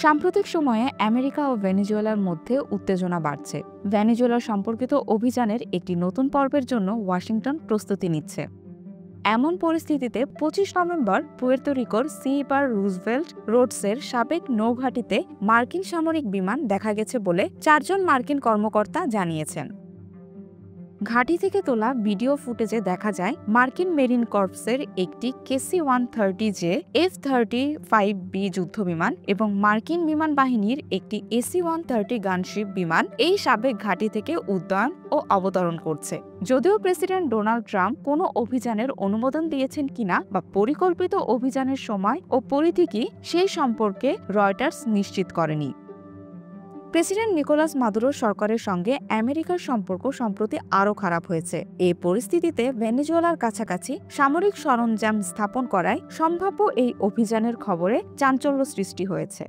সাম্প্রতিক সময়ে আমেরিকা ও ভেনেজুয়েলার মধ্যে উত্তেজনা বাড়ছে। ভেনেজুয়েলা সম্পর্কিত অভিযানের একটি নতুন পর্বের জন্য ওয়াশিংটন প্রস্তুতি নিচ্ছে। এমন পরিস্থিতিতে 25 নভেম্বর পুয়ের্তো রিকোর সিইবার রুজভেল্ট রোডসের সাবেক নৌঘাঁটিতে মার্কিন সামরিক বিমান দেখা গেছে বলে 4 জন মার্কিন কর্মকর্তা জানিয়েছেন। ঘাঁটি থেকে তোলা ভিডিও ফুটেজে দেখা যায় মার্কিন মেরিন কর্পসের একটি KC-130J F-35B যুদ্ধবিমান এবং মার্কিন বিমান বাহিনীর একটি AC-130 গানশিপ বিমান এই সাবেক ঘাঁটি থেকে উড্ডয়ন ও অবতরণ করছে। যদিও প্রেসিডেন্ট ডোনাল্ড ট্রাম্প কোনো অভিযানের অনুমোদন দিয়েছেন কিনা বা পরিকল্পিত অভিযানের সময় ও পরিধি কি সেই সম্পর্কে রয়টার্স নিশ্চিত করেনি। প্রেসিডেন্ট নিকোলাস মাদুরোর সরকারের সঙ্গে আমেরিকার সম্পর্ক সম্প্রতি আরও খারাপ হয়েছে। এই পরিস্থিতিতে ভেনেজুয়েলার কাছাকাছি সামরিক সরঞ্জাম স্থাপন করায় সম্ভাব্য এই অভিযানের খবরে চাঞ্চল্য সৃষ্টি হয়েছে।